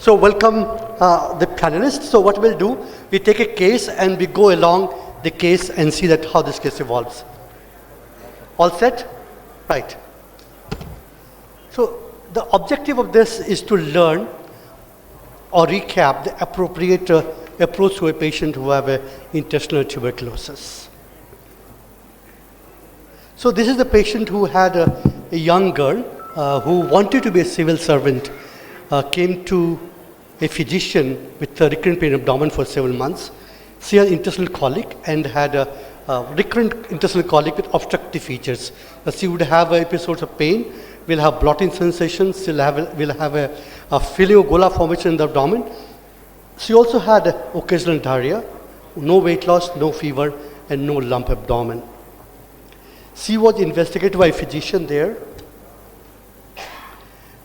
So welcome the panelists. So what we'll do, we take a case and we go along the case and see that how this case evolves. All set? Right. So the objective of this is to learn or recap the appropriate approach to a patient who have intestinal tuberculosis. So this is the patient who had a young girl who wanted to be a civil servant, came to a physician with a recurrent pain in abdomen for several months. She had intestinal colic and had a recurrent intestinal colic with obstructive features. She would have episodes of pain, will have blotting sensations, will have a feeling of gola formation in the abdomen. She also had occasional diarrhea, no weight loss, no fever, and no lump abdomen. She was investigated by a physician there.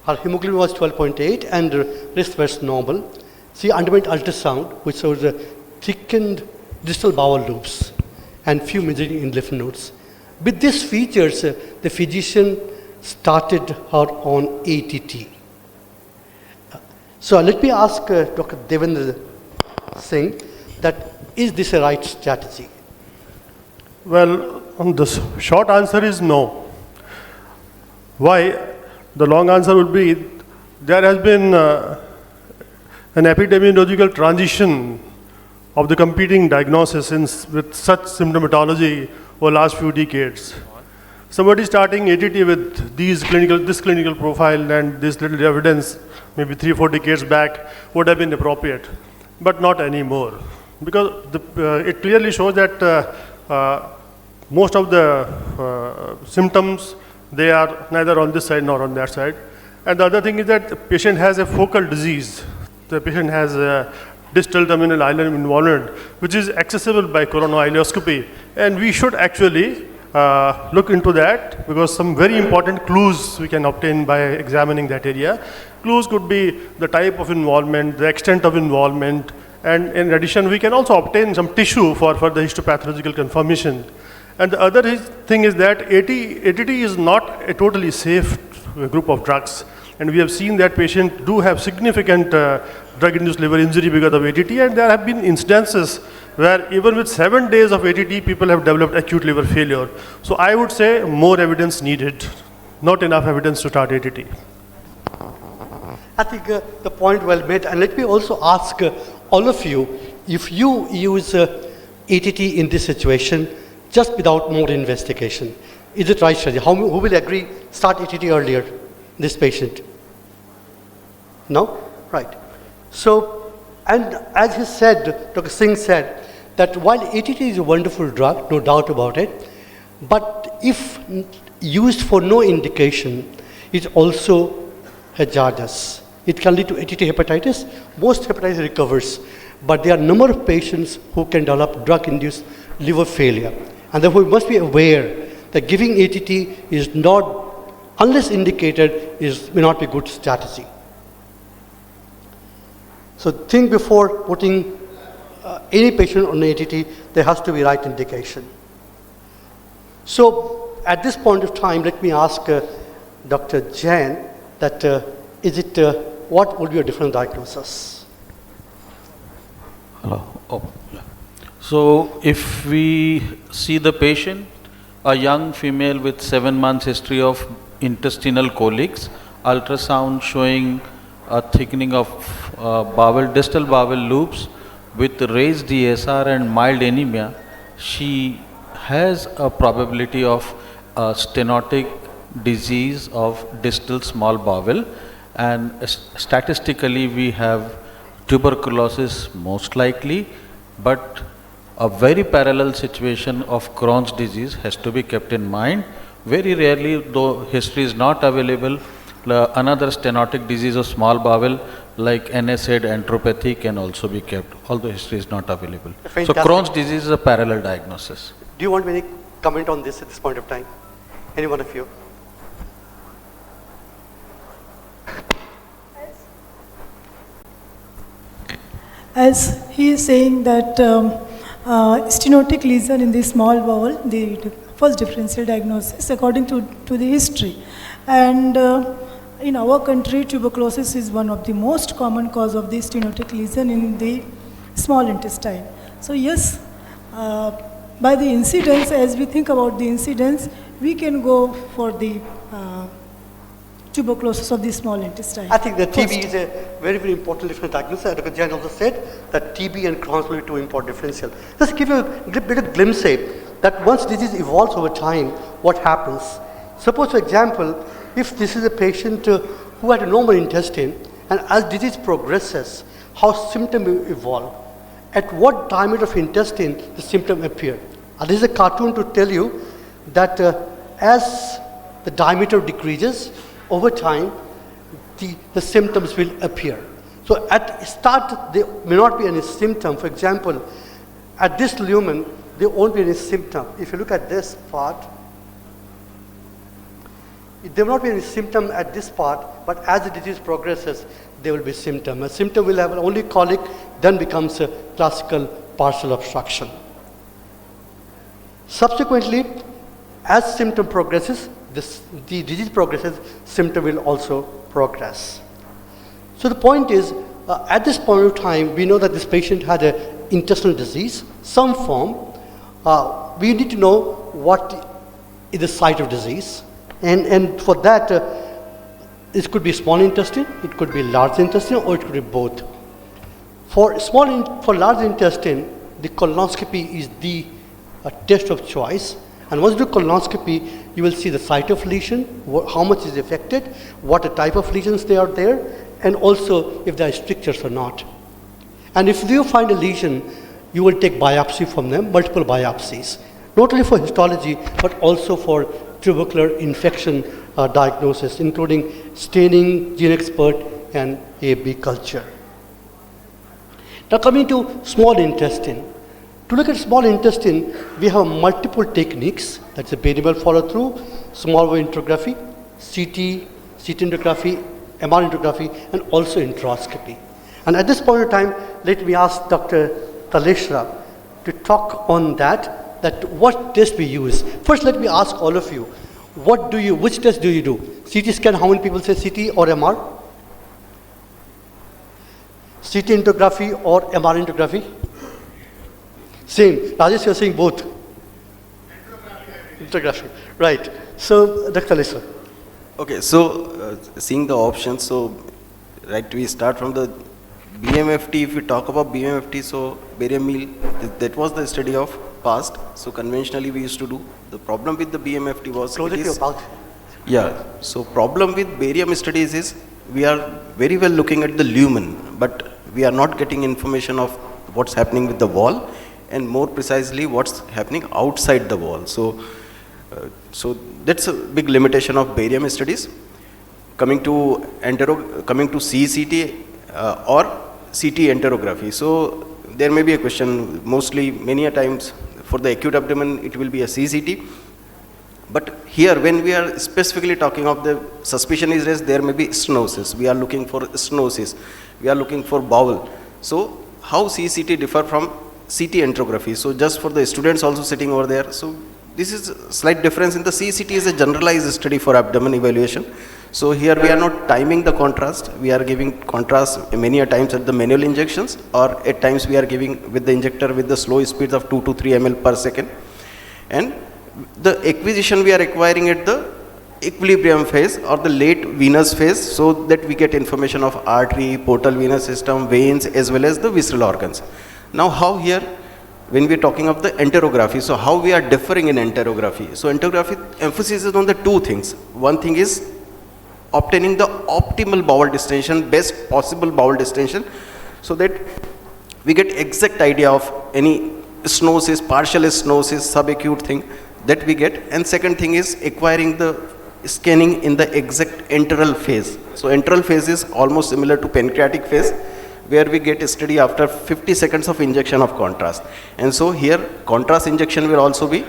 Her hemoglobin was 12.8 and the rest was normal. She underwent ultrasound, which shows thickened distal bowel loops and few measuring in lymph nodes. With these features, the physician started her on ATT. So let me ask Dr. Devendra Singh that is this a right strategy? Well, the short answer is no. Why? The long answer would be there has been an epidemiological transition of the competing diagnosis with such symptomatology over the last few decades. Somebody starting ATT with this clinical profile and this little evidence maybe 3-4 decades back would have been appropriate, but not anymore. Because it clearly shows that most of the symptoms, they are neither on this side nor on that side. And the other thing is that the patient has a focal disease. The patient has a distal terminal ileum involvement, which is accessible by coronoileoscopy. And we should actually look into that, because some very important clues we can obtain by examining that area. Clues could be the type of involvement, the extent of involvement, and in addition, we can also obtain some tissue for further histopathological confirmation. And the other thing is that ATT is not a totally safe group of drugs. And we have seen that patients do have significant drug-induced liver injury because of ATT, and there have been incidences where even with 7 days of ATT, people have developed acute liver failure. So I would say more evidence needed, not enough evidence to start ATT. I think the point well made. And let me also ask all of you, if you use ATT in this situation, just without more investigation, is it right strategy? Who will agree start ATT earlier, this patient? No? Right. So, and as he said, Dr. Singh said, that while ATT is a wonderful drug, no doubt about it, but if used for no indication, it's also hazardous. It can lead to ATT hepatitis. Most hepatitis recovers, but there are a number of patients who can develop drug-induced liver failure. And therefore, we must be aware that giving ATT is not, unless indicated, may not be a good strategy. So think before putting any patient on ATT, there has to be right indication. So at this point of time, let me ask Dr. Jain that what would be a different diagnosis? Hello. Oh, yeah. So if we see the patient, a young female with 7 months history of intestinal colics, ultrasound showing a thickening of distal bowel loops with raised DSR and mild anemia, she has a probability of stenotic disease of distal small bowel, and statistically we have tuberculosis most likely, but a very parallel situation of Crohn's disease has to be kept in mind. Very rarely, though history is not available, another stenotic disease of small bowel like NSAID enteropathy can also be kept, although history is not available. So Crohn's disease is a parallel diagnosis. Do you want any comment on this at this point of time? Any one of you? As he is saying that stenotic lesion in the small bowel, the first differential diagnosis according to the history. And in our country, tuberculosis is one of the most common cause of the stenotic lesion in the small intestine. So yes, by the incidence, as we think about the incidence, we can go for the tuberculosis of the small intestine. I think that TB first. is a very, very important differential diagnosis. Dr. Jain also said that TB and Crohn's will be two important differential. Just give you a bit of glimpse that once disease evolves over time, what happens? Suppose, for example, if this is a patient who had a normal intestine, and as disease progresses, how symptoms evolve. At what diameter of intestine the symptom appear. This is a cartoon to tell you that as the diameter decreases, over time, the symptoms will appear. So at start, there may not be any symptom. For example, at this lumen, there won't be any symptom. If you look at this part, there will not be any symptom at this part, but as the disease progresses, there will be symptom. A symptom will have only colic, then becomes a classical partial obstruction. Subsequently, as symptom progresses, the disease progresses, symptom will also progress. So the point is, at this point of time, we know that this patient had an intestinal disease, some form. We need to know what is the site of disease. And for that, it could be small intestine, it could be large intestine, or it could be both. For large intestine, the colonoscopy is the test of choice. And once you do colonoscopy, you will see the site of lesion, how much is affected, what the type of lesions they are there, and also if there are strictures or not. And if you find a lesion, you will take biopsy from them, multiple biopsies, not only for histology, but also for tubercular infection diagnosis, including staining, gene expert, and A/B culture. Now coming to small intestine. To look at small intestine, we have multiple techniques. That's a barium follow-through, small bowel angiography, CT angiography, MR angiography, and also enteroscopy. And at this point in time, let me ask Dr. Taleshra to talk on that what test we use. First, let me ask all of you, which test do you do? CT scan, how many people say CT or MR? CT angiography or MR angiography? Same. Rajesh, you're saying both. Angiography. Right. So, Dr. Taleshra. Okay, so seeing the options, so right, we start from the BMFT. If we talk about BMFT, so barium meal, that was the study of past. So conventionally we used to do. The problem with the BMFT was Closer to your mouth. Yeah. So problem with barium studies is we are very well looking at the lumen, but we are not getting information of what's happening with the wall, and more precisely what's happening outside the wall. So that's a big limitation of barium studies. Coming to CCT or CT enterography. So there may be a question, many a times for the acute abdomen it will be a CCT. But here when we are specifically talking of the suspicion is raised, there may be stenosis. We are looking for stenosis. We are looking for bowel. So how CCT differ from CT enterography? So just for the students also sitting over there. So this is a slight difference in the CCT is a generalized study for abdomen evaluation. So here we are not timing the contrast. We are giving contrast many a times at the manual injections, or at times we are giving with the injector with the slow speeds of 2 to 3 ml per second. And the acquisition we are acquiring at the equilibrium phase or the late venous phase, so that we get information of artery, portal venous system, veins, as well as the visceral organs. Now how here, when we are talking of the enterography, so how we are differing in enterography? So enterography emphasizes on the two things. One thing is obtaining the optimal bowel distension, best possible bowel distension, so that we get exact idea of any stenosis, partial stenosis, subacute thing that we get. And second thing is acquiring the scanning in the exact enteral phase. So enteral phase is almost similar to pancreatic phase, where we get a study after 50 seconds of injection of contrast. And so here contrast injection will also be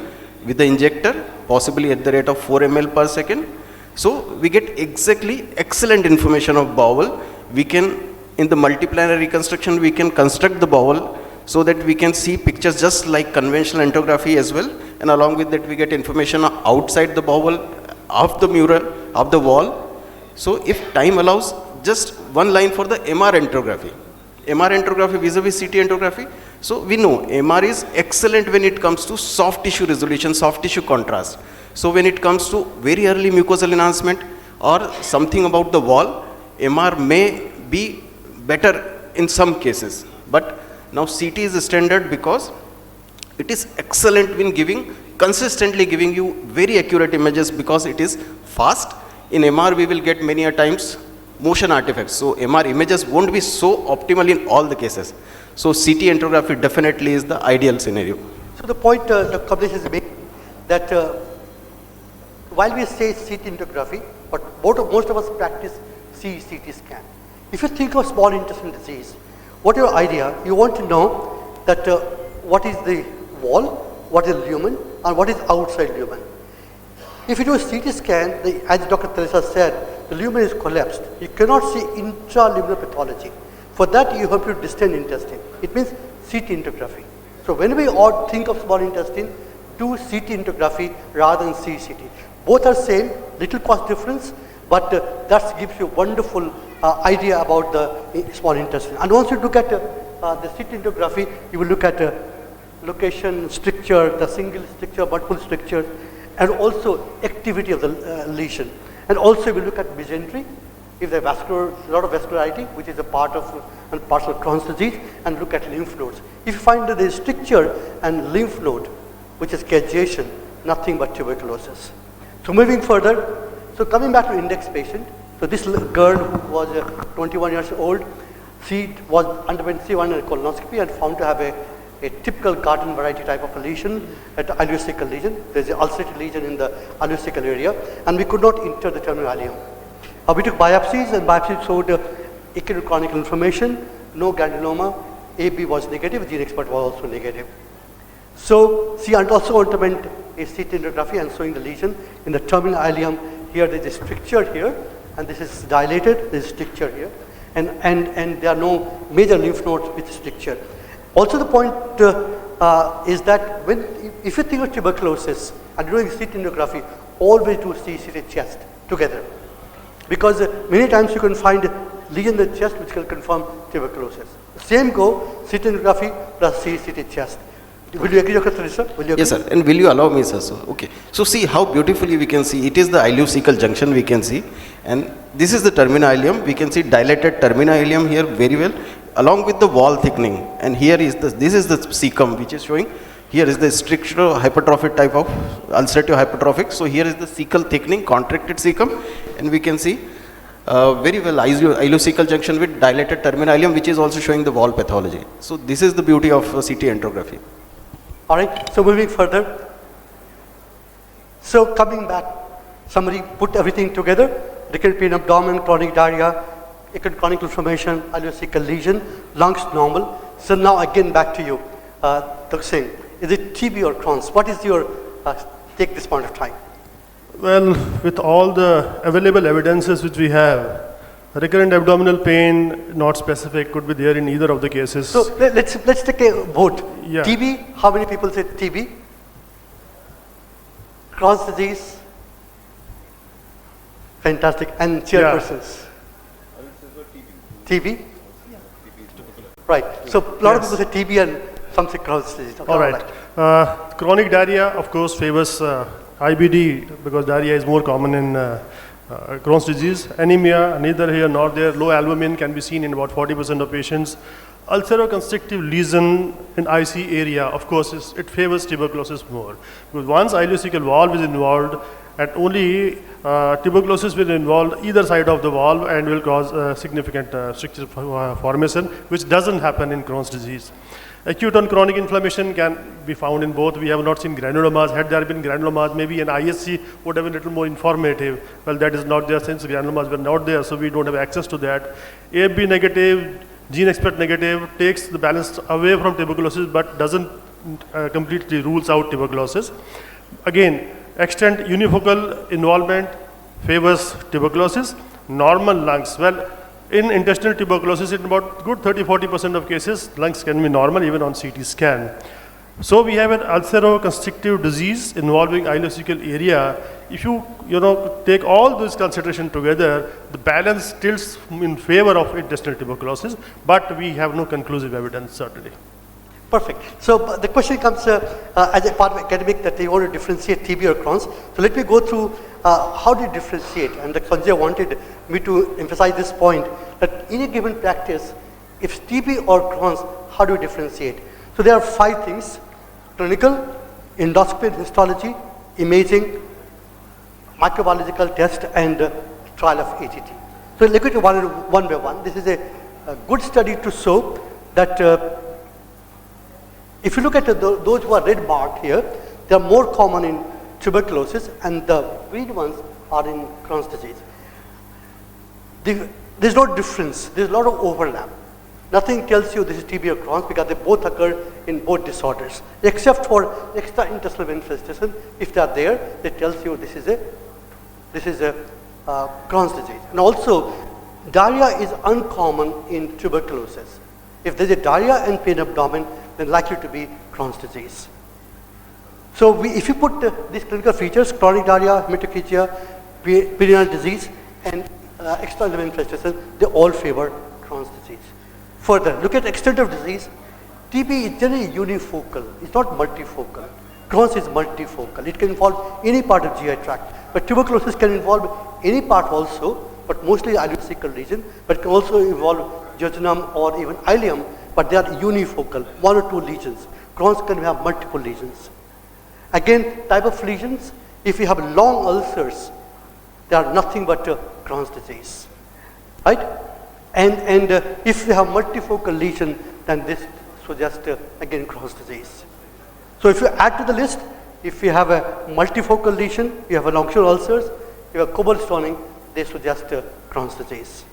with the injector, possibly at the rate of 4 ml per second. So we get exactly excellent information of bowel. We can, in the multiplanar reconstruction, we can construct the bowel so that we can see pictures just like conventional enterography as well. And along with that, we get information outside the bowel, of the mural, of the wall, So if time allows, just one line for the MR angiography. MR angiography vis-a-vis CT angiography. So we know MR is excellent when it comes to soft tissue resolution, soft tissue contrast. So when it comes to very early mucosal enhancement or something about the wall, MR may be better in some cases. But now CT is standard because it is excellent in giving, consistently giving you very accurate images because it is fast. In MR we will get many a times motion artifacts. So MR images won't be so optimal in all the cases. So CT angiography definitely is the ideal scenario. So the point Dr. Kamlesh has made that while we say CT angiography, but most of us practice CT scan. If you think of small intestine disease, what is your idea? You want to know that what is the wall, what is lumen, and what is outside lumen. If you do a CT scan, as Dr. Teresa said, the lumen is collapsed. You cannot see intraluminal pathology. For that, you have to distant intestine. It means CT angiography. So when we all think of small intestine, do CT angiography rather than CCT. Both are same, little cost difference, but that gives you wonderful idea about the small intestine. And once you look at the CT angiography, you will look at location, stricture, the single stricture, multiple stricture, and also activity of the lesion. And also we look at mesentery, if there is a lot of vascularity, which is a part of and parcel of Crohn's disease, and look at lymph nodes. If you find that there is stricture and lymph node, which is cavitation, nothing but tuberculosis. So moving further, so coming back to index patient, so this girl who was 21 years old, she was underwent C1 colonoscopy and found to have a typical garden variety type of a lesion, at the ileocecal lesion. There is an ulcerated lesion in the ileocecal area, and we could not enter the terminal ileum. We took biopsies, and biopsies showed acute chronic inflammation, no granuloma, AB was negative, gene expert was also negative. So she also underwent a CT angiography and showing the lesion in the terminal ileum. Here there is a stricture here, and this is dilated, there is stricture here, and there are no major lymph nodes with stricture. Also the point is that if you think of tuberculosis and doing CT angiography, always do CT chest together. Because many times you can find lesion in the chest which can confirm tuberculosis. Same go, CT angiography plus CT chest. Will you agree, Dr. Teresa? Yes, sir. And will you allow me, sir? So, okay. So see how beautifully we can see. It is the ileocecal junction we can see. And this is the terminal ileum. We can see dilated terminal ileum here very well, along with the wall thickening. And here is this is the cecum which is showing. Here is the strictural hypertrophic type of ulcerative hypertrophic. So here is the cecal thickening, contracted cecum. And we can see very well ileocecal junction with dilated terminal ileum, which is also showing the wall pathology. So this is the beauty of CT angiography. All right, so moving further. So coming back, somebody put everything together, recurrent pain abdomen, chronic diarrhea, acute chronic inflammation, ileocecal lesion, lungs normal. So now again back to you, Dr. Singh. Is it TB or Crohn's? What is your take this point of time? Well, with all the available evidences which we have, recurrent abdominal pain, not specific, could be there in either of the cases. So let's take a vote. Yeah. TB, how many people say TB? Crohn's disease? Fantastic. And chairpersons? TB? Right. So a lot of people say TB and some say Crohn's disease. Okay, all right. Chronic diarrhea, of course, favors IBD because diarrhea is more common in Crohn's disease. Anemia, neither here nor there. Low albumin can be seen in about 40% of patients. Ulceroconstrictive lesion in IC area, of course, it favors tuberculosis more. Because once ileocecal valve is involved, and only tuberculosis will involve either side of the valve and will cause significant stricture formation, which doesn't happen in Crohn's disease. Acute and chronic inflammation can be found in both. We have not seen granulomas. Had there been granulomas, maybe an ISC would have been a little more informative. Well, that is not there since granulomas were not there, so we don't have access to that. AFB negative, gene expert negative takes the balance away from tuberculosis but doesn't completely rules out tuberculosis. Again, extent unifocal involvement favors tuberculosis. Normal lungs, well, in intestinal tuberculosis, in about good 30-40% of cases, lungs can be normal even on CT scan. So we have an ulceroconstrictive disease involving ileocecal area if you take all this consideration together, the balance tilts in favor of intestinal tuberculosis, but we have no conclusive evidence certainly. Perfect. So the question comes as a part of academic that they want to differentiate TB or Crohn's. So let me go through how do you differentiate, and the Sanjay wanted me to emphasize this point, that in a given practice, if TB or Crohn's, how do you differentiate? So there are 5 things: clinical, endoscopy and histology, imaging, microbiological test, and trial of ATT. So look at one by one. This is a good study to show that if you look at those who are red marked here, they are more common in tuberculosis, and the green ones are in Crohn's disease. There's no difference. There's a lot of overlap. Nothing tells you this is TB or Crohn's because they both occur in both disorders, except for extraintestinal infestation. If they are there, it tells you this is a Crohn's disease. And also, diarrhea is uncommon in tuberculosis. If there's a diarrhea and pain abdomen, then likely to be Crohn's disease. So if you put these clinical features, chronic diarrhea, hematochezia, perineal disease, and external infestation, they all favor Crohn's disease. Further, look at extent of disease. TB is generally unifocal. It's not multifocal. Crohn's is multifocal. It can involve any part of GI tract. But tuberculosis can involve any part also, but mostly ileocecal region, but it can also involve jejunum or even ileum, but they are unifocal, 1 or 2 lesions. Crohn's can have multiple lesions. Again, type of lesions, if you have long ulcers, they are nothing but Crohn's disease, right? And if you have multifocal lesion, then this suggests again Crohn's disease. So if you add to the list, if you have a multifocal lesion, you have a longitudinal ulcers, you have cobblestoning, they suggest Crohn's disease.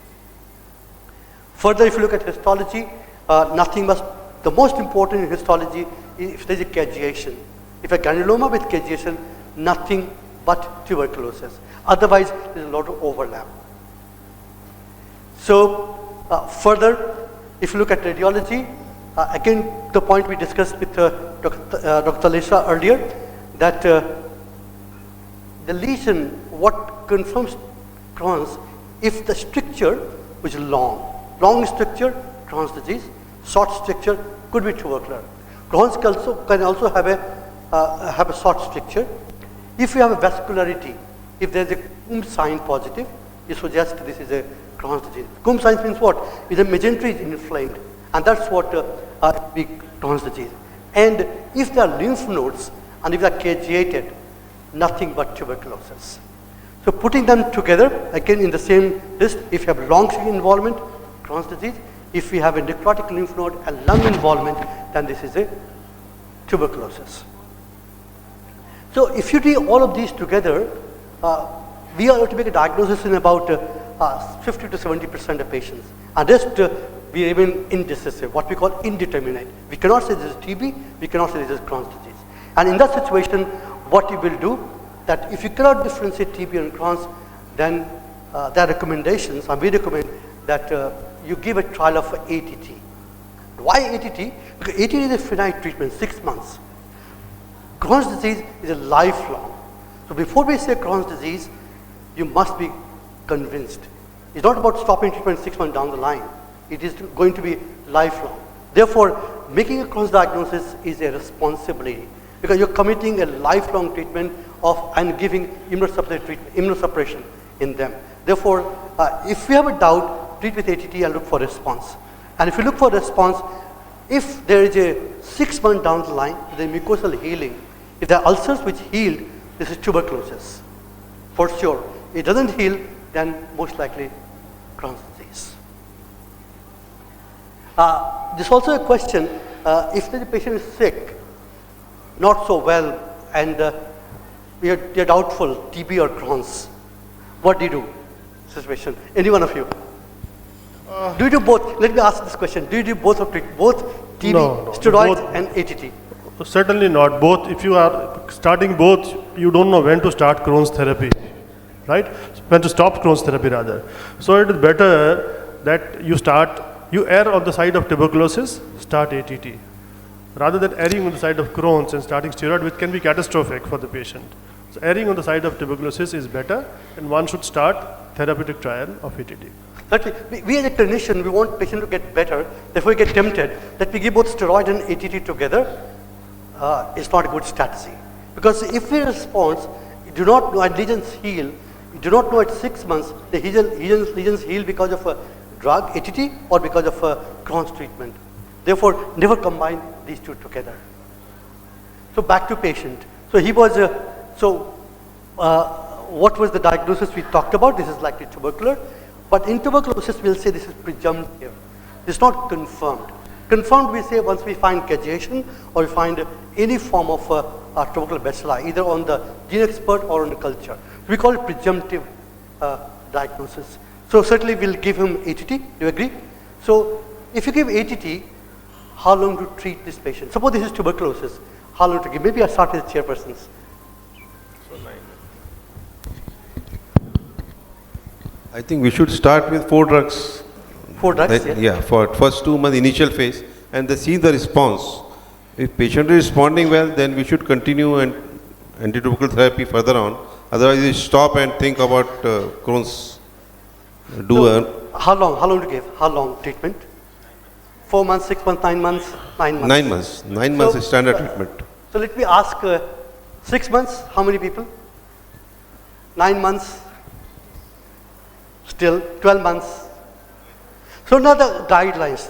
Further, if you look at histology, the most important in histology is if there is a cageation. If a granuloma with cageation, nothing but tuberculosis. Otherwise, there is a lot of overlap. So, further, if you look at radiology, again, the point we discussed with Dr. Lesha earlier, that the lesion, what confirms Crohn's, if the stricture which is long stricture, Crohn's disease, short stricture could be tubercular. Crohn's can also have a short stricture. If you have a vascularity, if there is a Coombs sign positive, it suggests this is a Crohn's disease. Coombs sign means what? If the mesentery is inflamed, and that's what be Crohn's disease. And if there are lymph nodes and if they are cageated, nothing but tuberculosis. So putting them together, again in the same list, if you have long involvement, Crohn's disease. If we have a necrotic lymph node and lung involvement, then this is a tuberculosis. So if you do all of these together, we are able to make a diagnosis in about 50 to 70% of patients. And rest, we remain indecisive, what we call indeterminate. We cannot say this is TB, we cannot say this is Crohn's disease. And in that situation, what you will do, that if you cannot differentiate TB and Crohn's, then there are recommendations, and we recommend that you give a trial of ATT. Why ATT? Because ATT is a finite treatment, 6 months. Crohn's disease is a lifelong. So before we say Crohn's disease, you must be convinced. It's not about stopping treatment 6 months down the line. It is going to be lifelong. Therefore, making a Crohn's diagnosis is a responsibility because you're committing a lifelong treatment and giving immunosuppression in them. Therefore, if we have a doubt, treat with ATT and look for response. And if you look for response, if there is a 6 months down the line, the mucosal healing, if there are ulcers which healed, this is tuberculosis, for sure. It doesn't heal, then most likely Crohn's disease. There's also a question, if the patient is sick, not so well, and you're doubtful, TB or Crohn's, what do you do? Situation. Any one of you? Do you do both? Let me ask this question. Do you do both of both TB, no, steroids, both, and ATT? Certainly not. Both. If you are starting both, you don't know when to start Crohn's therapy, right? When to stop Crohn's therapy rather. So it is better that you err on the side of tuberculosis, start ATT, rather than erring on the side of Crohn's and starting steroid, which can be catastrophic for the patient. So erring on the side of tuberculosis is better, and one should start therapeutic trial of ATT. We as a clinician, we want patient to get better, therefore we get tempted that we give both steroid and ATT together. It's not a good strategy. Because if we respond, you do not know, and lesions heal, you do not know at 6 months, the lesions heal because of a drug, ATT, or because of a Crohn's treatment. Therefore, never combine these two together. So back to patient. So he was, what was the diagnosis we talked about? This is likely tubercular. But in tuberculosis, we'll say this is presumptive. It's not confirmed. Confirmed, we say once we find causation or we find any form of tubercular bacilli, either on the gene expert or on the culture. We call it presumptive diagnosis. So certainly we'll give him ATT. Do you agree? So if you give ATT, how long to treat this patient? Suppose this is tuberculosis. How long to give? Maybe I start with the chairpersons. I think we should start with 4 drugs. 4 drugs, Yeah, for first 2 months initial phase, and they see the response. If patient is responding well, then we should continue and antitubercular therapy further on. Otherwise, we stop and think about Crohn's. How long to give? How long treatment? 4 months, 6 months, 9 months? 9 months. 9 months. 9 months is standard treatment. So let me ask, 6 months, how many people? 9 months? Still 12 months. So now the guidelines.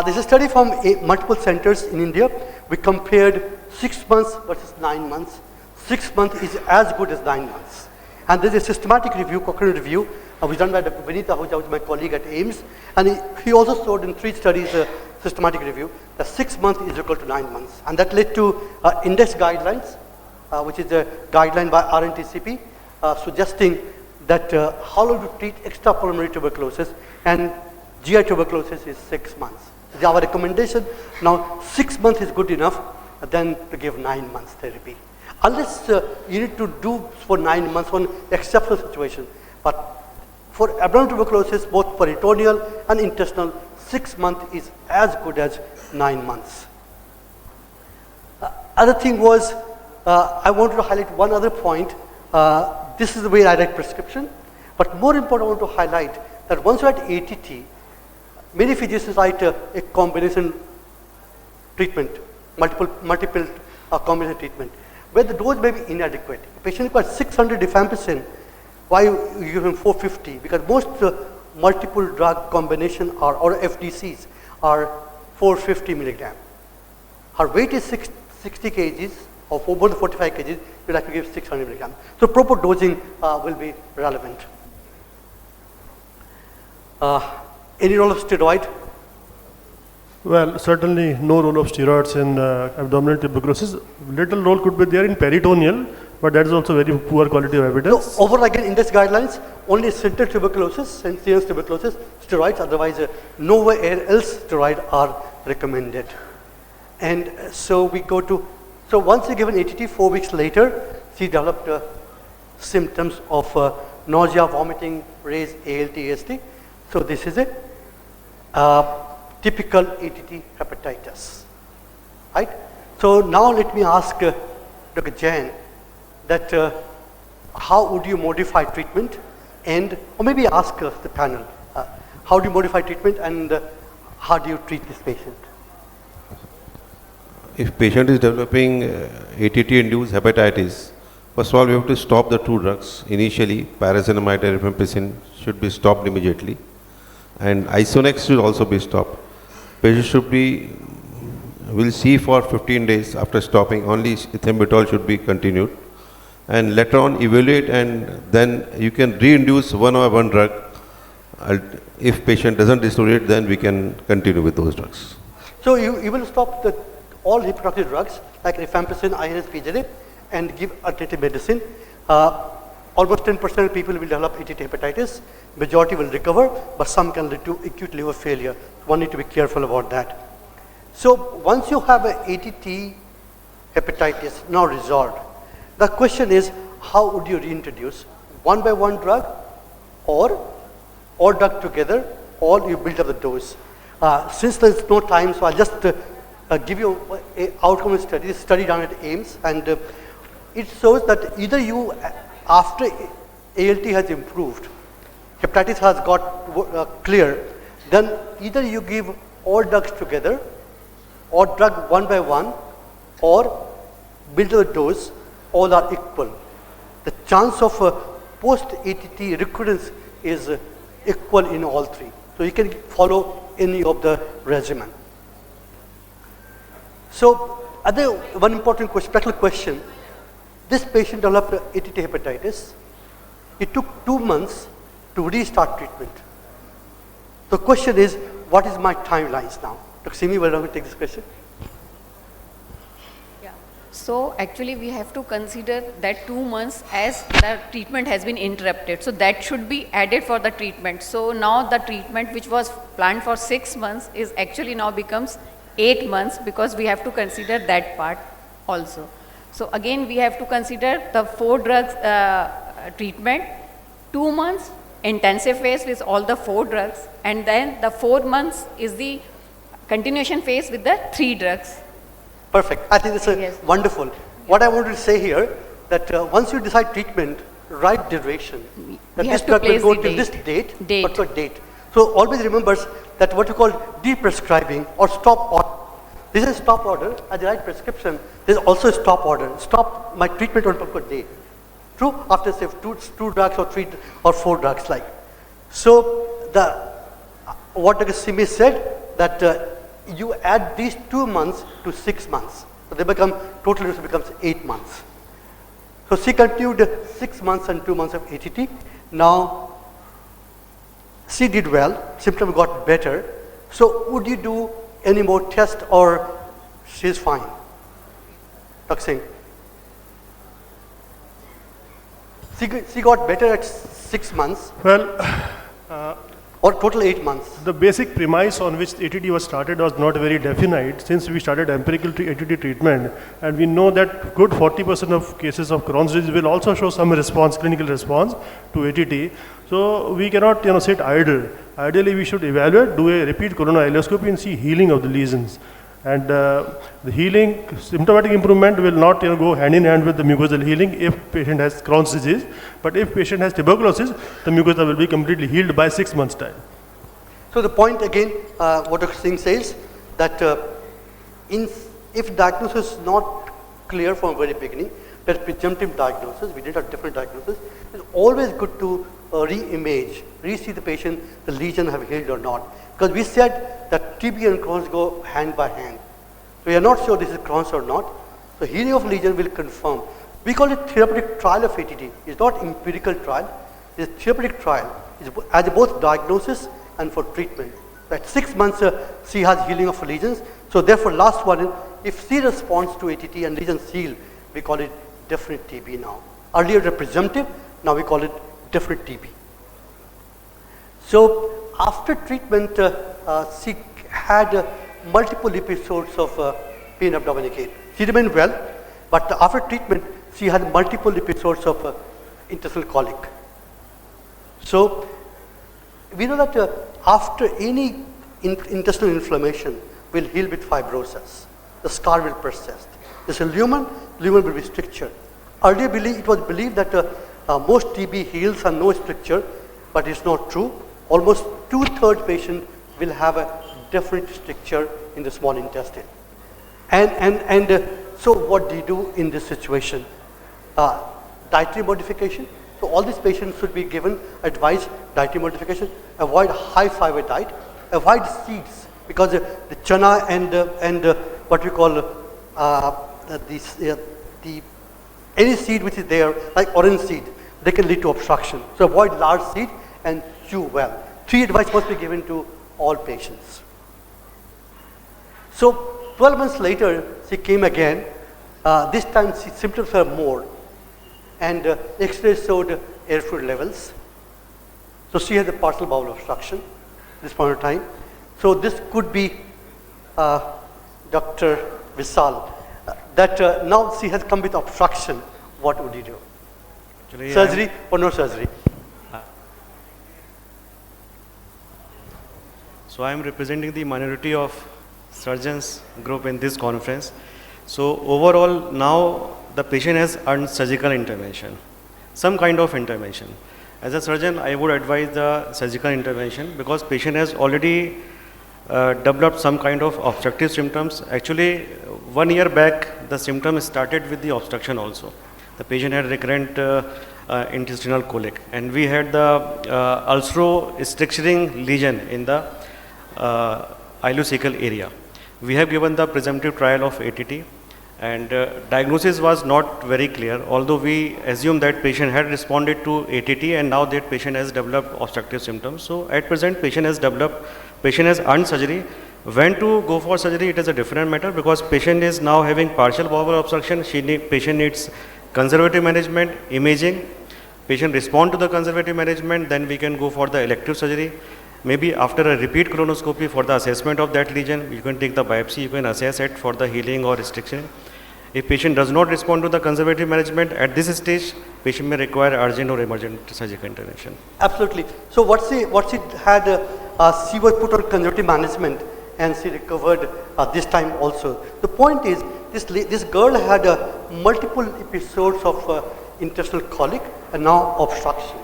There's a study from multiple centers in India. We compared 6 months versus 9 months. 6 months is as good as 9 months. And there's a systematic review, Cochrane review, was done by Dr. Vinita Ahuja, who is my colleague at AIIMS. And he also showed in 3 studies, a systematic review, that 6 months is equal to 9 months. And that led to index guidelines, which is a guideline by RNTCP, suggesting that how long to treat extrapulmonary tuberculosis, and GI tuberculosis is 6 months. So our recommendation now 6 months is good enough, then to give 9 months therapy. Unless you need to do for 9 months on exceptional situation. But for abdominal tuberculosis, both peritoneal and intestinal, 6 months is as good as 9 months. Other thing was, I wanted to highlight one other point. This is the way I write prescription. But more important, I want to highlight that once you write ATT, many physicians write a combination treatment, multiple combination treatment, where the dose may be inadequate. A patient requires 600 rifampicin, why you give him 450? Because most multiple drug combination or FDCs are 450 milligram. Her weight is 60 kgs, or more than 45 kgs, you'll have to give 600 milligrams. So proper dosing will be relevant. Any role of steroid? Well, certainly no role of steroids in abdominal tuberculosis. Little role could be there in peritoneal, but that is also very poor quality of evidence. So overall, again, index guidelines, only central tuberculosis and serous tuberculosis, steroids, otherwise nowhere else steroids are recommended. And so we go to, so once you give an ATT, 4 weeks later, she developed symptoms of nausea, vomiting, raised ALT, AST. So this is a typical ATT hepatitis, right? So now let me ask Dr. Jain that how would you modify treatment, and or maybe ask the panel, how do you modify treatment and how do you treat this patient? If patient is developing ATT-induced hepatitis, first of all, we have to stop the 2 drugs. Initially, pyrazinamide and rifampicin should be stopped immediately, and Isonex should also be stopped. Patient should be, will see for 15 days after stopping, only ethambutol should be continued, and later on evaluate, and then you can reinduce one drug. If patient doesn't deteriorate, then we can continue with those drugs. So you will stop all hepatotoxic drugs like rifampicin, INS, PJD, and give alternative medicine. Almost 10% of people will develop ATT hepatitis. Majority will recover, but some can lead to acute liver failure. One need to be careful about that. So once you have an ATT hepatitis now resolved, the question is, how would you reintroduce? One by one drug, or all drug together, or you build up the dose. Since there is no time, so I'll just give you an outcome study. This study done at AIIMS, and it shows that either you, after ALT has improved, hepatitis has got clear, then either you give all drugs together, or drug one by one, or build a dose, all are equal. The chance of post-ATT recurrence is equal in all three. So you can follow any of the regimen. So other one important practical question, this patient developed ATT hepatitis. It took 2 months to restart treatment. The question is, what is my timelines now? Dr. Simi, will you take this question? Yeah. So actually we have to consider that 2 months as the treatment has been interrupted. So that should be added for the treatment. So now the treatment which was planned for 6 months is actually now becomes 8 months, because we have to consider that part also. So again we have to consider the 4 drugs treatment, 2 months intensive phase with all the 4 drugs, and then the 4 months is the continuation phase with the 3 drugs. Perfect. I think it's Yes. wonderful. What I wanted to say here, that once you decide treatment, right duration, that We this have to drug will place go the till this date. date, particular date. So always remembers that what you call deprescribing or stop order. This is a stop order. At the right prescription, there is also a stop order. Stop my treatment on a particular day. True? After say two drugs or 3 or 4 drugs like. So what Dr. Simi said, that you add these 2 months to 6 months. So they become, total becomes 8 months. So she continued 6 months and 2 months of ATT. Now she did well, symptoms got better. So would you do any more tests, or she's fine? Dr. Singh. She got better at 6 months. Well, or total 8 months. the basic premise on which ATT was started was not very definite, since we started empirical ATT treatment, and we know that good 40% of cases of Crohn's disease will also show some response, clinical response to ATT. So we cannot sit idle. Ideally, we should evaluate, do a repeat coronoileoscopy and see healing of the lesions. And the healing, symptomatic improvement will not go hand in hand with the mucosal healing if patient has Crohn's disease. But if patient has tuberculosis, the mucosa will be completely healed by 6 months' time. So the point again, what Dr. Singh says, that if diagnosis is not clear from the very beginning, that presumptive diagnosis, we did a different diagnosis, it's always good to re-image, re-see the patient, the lesion have healed or not. Because we said that TB and Crohn's go hand by hand. So we are not sure this is Crohn's or not. So healing of lesion will confirm. We call it therapeutic trial of ATT. It's not empirical trial. It's therapeutic trial. It's as both diagnosis and for treatment. At 6 months, she has healing of lesions. So therefore, last one, if she responds to ATT and lesions heal, we call it definite TB now. Earlier it was presumptive, now we call it definite TB. So after treatment, she had multiple episodes of pain abdominicate. She remained well, but after treatment, she had multiple episodes of intestinal colic. So we know that after any intestinal inflammation will heal with fibrosis. The scar will persist. This is lumen will be stricture. Earlier it was believed that most TB heals and no stricture, but it's not true. Almost 2/3 patient will have a definite stricture in the small intestine. And so what do you do in this situation? Dietary modification. So all these patients should be given advice, dietary modification, avoid high fiber diet, avoid seeds, because the chana and what we call any seed which is there, like orange seed, they can lead to obstruction. So avoid large seed and chew well. 3 advice must be given to all patients. So 12 months later, she came again. This time symptoms were more, and X-ray showed air fluid levels. So she had a partial bowel obstruction this point of time. So this could be Dr. Vishal, that now she has come with obstruction. What would you do? Actually, Surgery or no surgery? So I am representing the minority of surgeons group in this conference. So overall now the patient has earned surgical intervention, some kind of intervention. As a surgeon, I would advise the surgical intervention because patient has already developed some kind of obstructive symptoms. Actually, 1 year back, the symptoms started with the obstruction also. The patient had recurrent intestinal colic, and we had the ulcero-stricturing lesion in the ileocecal area. We have given the presumptive trial of ATT, and diagnosis was not very clear, although we assume that patient had responded to ATT and now that patient has developed obstructive symptoms. So at present patient has earned surgery. When to go for surgery, it is a different matter because patient is now having partial bowel obstruction. Patient needs conservative management, imaging. Patient respond to the conservative management, then we can go for the elective surgery. Maybe after a repeat colonoscopy for the assessment of that lesion, you can take the biopsy, you can assess it for the healing or restriction. If patient does not respond to the conservative management, at this stage, patient may require urgent or emergent surgical intervention. Absolutely. So what's it had, she was put on conservative management and she recovered this time also. The point is, this girl had multiple episodes of intestinal colic and now obstruction.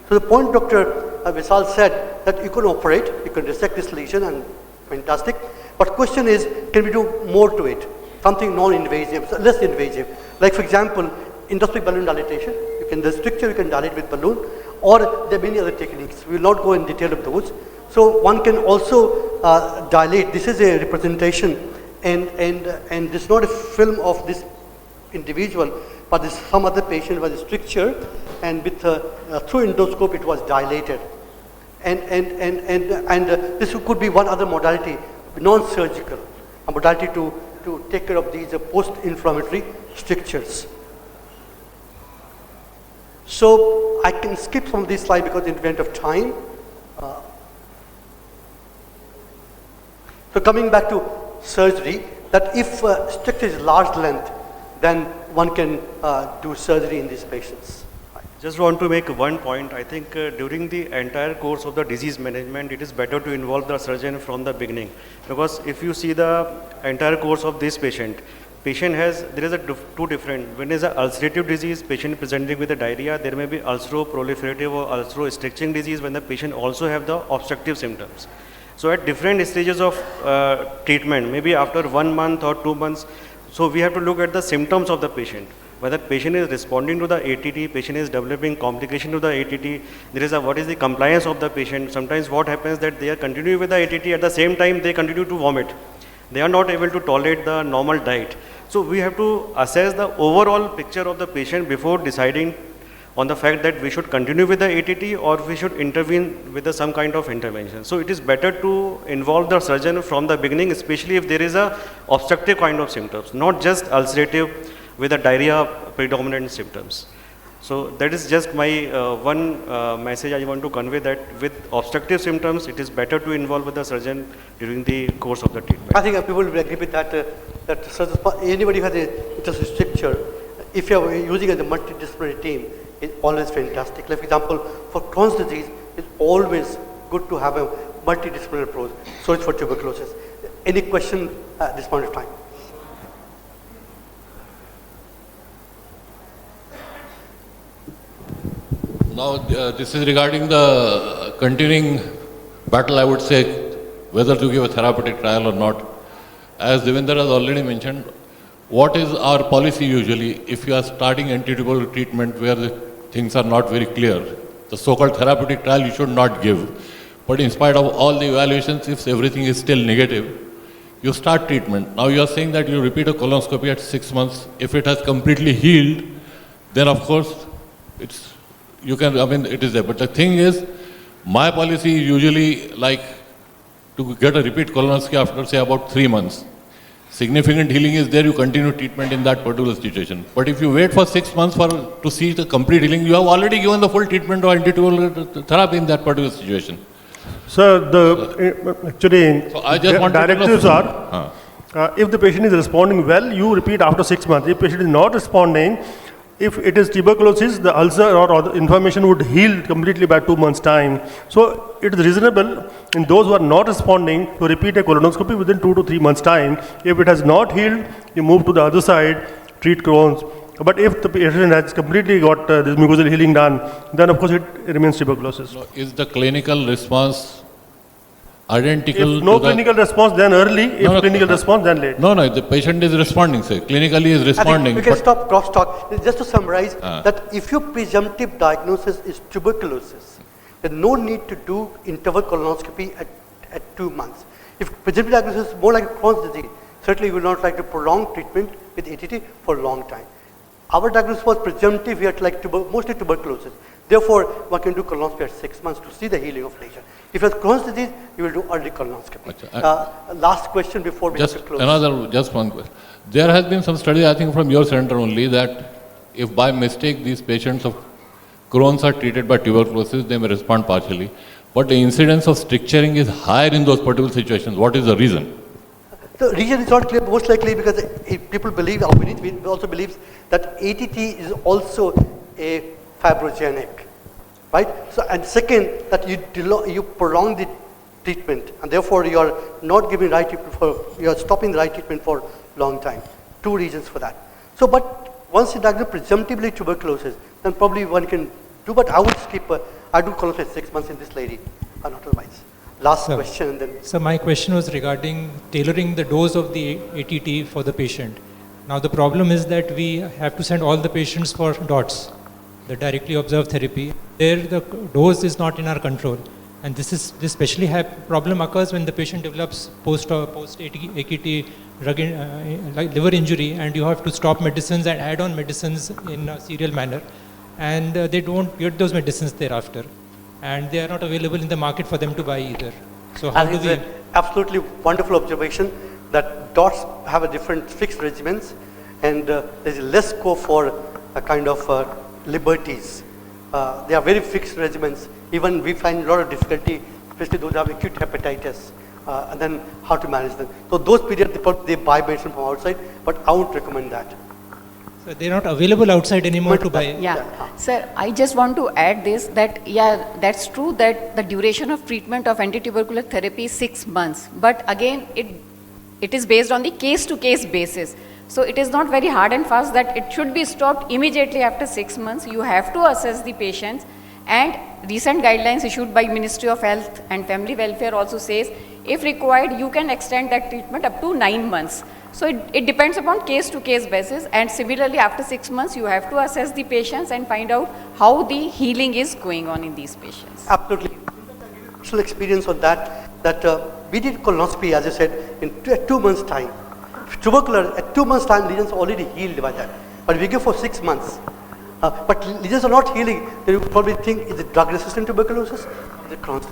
So the point Dr. Vishal said that you can operate, you can resect this lesion and fantastic. But question is, can we do more to it? Something non-invasive, less invasive. Like for example, endoscopic balloon dilatation. The stricture you can dilate with balloon, or there are many other techniques. We will not go in detail of those. So one can also dilate. This is a representation, and this is not a film of this individual, but this some other patient was a stricture, and with through endoscope it was dilated. And this could be one other modality, non-surgical, a modality to take care of these post-inflammatory strictures. So I can skip some of these slides because in the event of time. So coming back to surgery, that if stricture is large length, then one can do surgery in these patients. Just want to make one point. I think during the entire course of the disease management, it is better to involve the surgeon from the beginning. Because if you see the entire course of this patient has, there is two different. When is an ulcerative disease, patient presenting with a diarrhea, there may be ulcero-proliferative or ulcero-stricturing disease when the patient also have the obstructive symptoms. So at different stages of treatment, maybe after 1 month or 2 months, so we have to look at the symptoms of the patient. Whether patient is responding to the ATT, patient is developing complication to the ATT, there is what is the compliance of the patient. Sometimes what happens that they are continuing with the ATT, at the same time they continue to vomit. They are not able to tolerate the normal diet. So we have to assess the overall picture of the patient before deciding on the fact that we should continue with the ATT or we should intervene with some kind of intervention. So it is better to involve the surgeon from the beginning, especially if there is a obstructive kind of symptoms, not just ulcerative with a diarrhea predominant symptoms. So that is just my one message I want to convey, that with obstructive symptoms, it is better to involve with the surgeon during the course of the treatment. I think people will agree with that, that surgeons, anybody who has a intestinal stricture, if you are using a multidisciplinary team, it's always fantastic. Like for example, for Crohn's disease, it's always good to have a multidisciplinary approach. So it's for tuberculosis. Any question at this point of time? Now, this is regarding the continuing battle, I would say, whether to give a therapeutic trial or not. As Devinder has already mentioned, what is our policy usually if you are starting antitubercular treatment where the things are not very clear? The so-called therapeutic trial you should not give. But in spite of all the evaluations, if everything is still negative, you start treatment. Now you are saying that you repeat a colonoscopy at 6 months. If it has completely healed, then of course, it is there. But the thing is, my policy is usually like to get a repeat colonoscopy after say about 3 months. Significant healing is there, you continue treatment in that particular situation. But if you wait for 6 months to see the complete healing, you have already given the full treatment or antitubercular therapy in that particular situation. Sir, actually, so I just directives are, if the patient is responding well, you repeat after 6 months. If patient is not responding, if it is tuberculosis, the ulcer or the inflammation would heal completely by 2 months' time. So it is reasonable in those who are not responding to repeat a colonoscopy within 2 to 3 months' time. If it has not healed, you move to the other side, treat Crohn's. But if the patient has completely got this mucosal healing done, then of course it remains tuberculosis. So is the clinical response identical If no to the... clinical response, then early. If No, no, clinical response, then late. No, the patient is responding, say, clinically is I think responding. we can but- stop crosstalk. Just to summarize, Ah. that if your presumptive diagnosis is tuberculosis, there's no need to do interval colonoscopy at 2 months. If presumptive diagnosis is more like Crohn's disease, certainly you will not like to prolong treatment with ATT for a long time. Our diagnosis was presumptive, we had like mostly tuberculosis. Therefore, one can do colonoscopy at 6 months to see the healing of lesion. If you have Crohn's disease, you will do early colonoscopy. Last question before we have to close. Just one question. There has been some study, I think from your center only, that if by mistake these patients of Crohn's are treated by tuberculosis, they may respond partially. But the incidence of stricturing is higher in those particular situations. What is the reason? The reason is not clear, most likely because people believe, or we also believe that ATT is also a fibrogenic, right? So, and second, that you prolong the treatment, and therefore you are not giving right treatment you are stopping the right treatment for a long time. 2 reasons for that. So, but once you diagnose presumptively tuberculosis, then probably one can do, but I would skip, I do colonoscopy 6 months in this lady, or not otherwise. Last question and then... So my question was regarding tailoring the dose of the ATT for the patient. Now the problem is that we have to send all the patients for DOTS, the directly observed therapy. There the dose is not in our control. And this especially problem occurs when the patient develops post-AKT like liver injury, and you have to stop medicines and add on medicines in a serial manner. And they don't get those medicines thereafter. And they are not available in the market for them to buy either. So how do we... An absolutely wonderful observation that DOTS have a different fixed regimens, and there's less scope for a kind of liberties. They are very fixed regimens. Even we find a lot of difficulty, especially those who have acute hepatitis, and then how to manage them. So those periods they buy medicine from outside, but I won't recommend that. So they're not available outside anymore to buy. Yeah, sir, I just want to add this, that that's true that the duration of treatment of anti-tubercular therapy is 6 months, but again it is based on the case-to-case basis. So it is not very hard and fast that it should be stopped immediately after 6 months. You have to assess the patients, and recent guidelines issued by Ministry of Health and Family Welfare also says, if required, you can extend that treatment up to 9 months. So it depends upon case-to-case basis, and similarly after 6 months you have to assess the patients and find out how the healing is going on in these patients. Absolutely. Personal experience on that we did colonoscopy, as I said, in 2 months' time. Tubercular, at 2 months' time, lesions are already healed by that. But we give for 6 months. But lesions are not healing. They will probably think, is it drug-resistant tuberculosis? Is it Crohn's?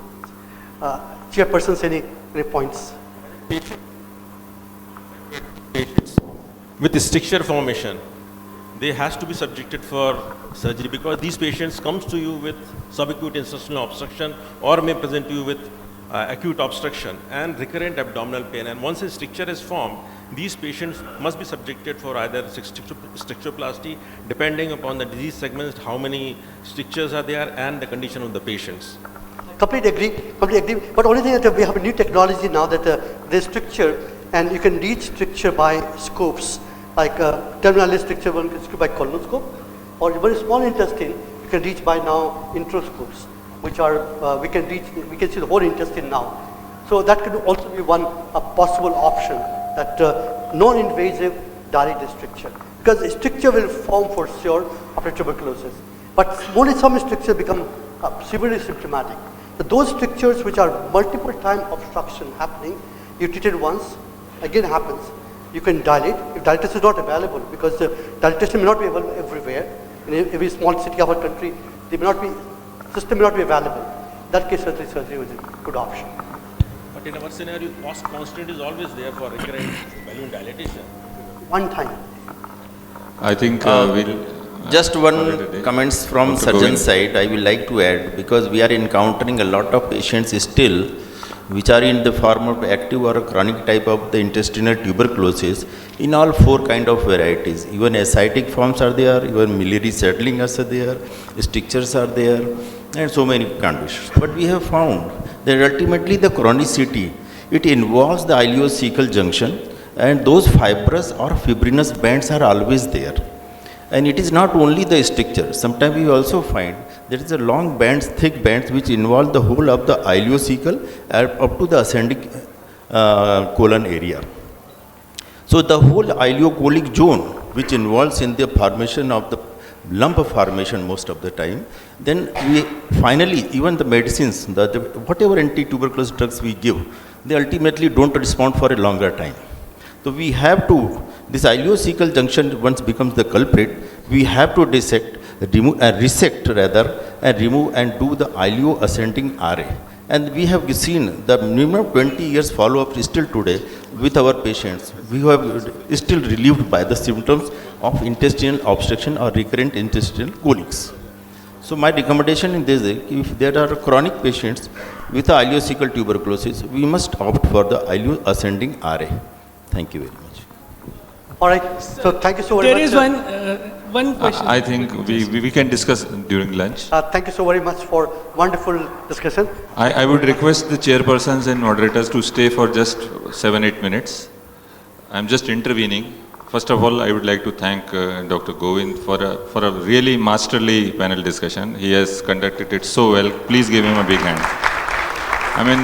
Chairpersons, any points? Patients with stricture formation, they has to be subjected for surgery, because these patients comes to you with subacute intestinal obstruction or may present to you with acute obstruction and recurrent abdominal pain. And once a stricture is formed, these patients must be subjected for either stricturoplasty, depending upon the disease segments, how many strictures are there and the condition of the patients. Completely agree. But only thing that we have a new technology now that there's stricture, and you can reach stricture by scopes, like terminalis stricture one can scope by colonoscope, or very small intestine you can reach by now introscopes, which are we can see the whole intestine now. So that could also be one possible option, that non-invasive direct stricture, because a stricture will form for sure after tuberculosis, but only some strictures become severely symptomatic. So those strictures which are multiple time obstruction happening, you treat it once, again happens, you can dilate. If dilatation is not available, because dilatation may not be available everywhere, in every small city of our country, system may not be available. In that case, surgery is a good option. But in our scenario, cost constant is always there for recurrent balloon dilatation. One time. I think we'll... Just one comments from surgeon side I will like to add, because we are encountering a lot of patients still which are in the form of active or chronic type of the intestinal tuberculosis in all 4 kind of varieties. Even ascitic forms are there, even miliary settling are there, strictures are there, and so many conditions. But we have found that ultimately the chronicity, it involves the ileocecal junction, and those fibrous or fibrinous bands are always there. And it is not only the stricture. Sometimes we also find there is a long bands, thick bands, which involve the whole of the ileocecal up to the ascending colon area. So the whole ileocolic zone, which involves in the formation of the lump formation most of the time, then we finally, even the medicines, whatever anti-tuberculosis drugs we give, they ultimately don't respond for a longer time. So we have to, this ileocecal junction once becomes the culprit, we have to dissect, resect rather, and remove and do the ileo-ascending RA. And we have seen the minimum 20 years follow-up still today with our patients. We have still relieved by the symptoms of intestinal obstruction or recurrent intestinal colics. So my recommendation in this is, if there are chronic patients with ileocecal tuberculosis, we must opt for the ileo-ascending RA. Thank you very much. All right, so thank you so very much. There is one question. I think we can discuss during lunch. Thank you so very much for wonderful discussion. I would request the chairpersons and moderators to stay for just 7-8 minutes. I'm just intervening. First of all, I would like to thank Dr. Govind for a really masterly panel discussion. He has conducted it so well. Please give him a big hand. I mean,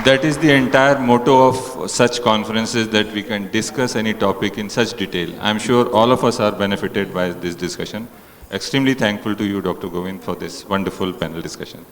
that is the entire motto of such conferences, that we can discuss any topic in such detail. I'm sure all of us are benefited by this discussion. Extremely thankful to you, Dr. Govind, for this wonderful panel discussion.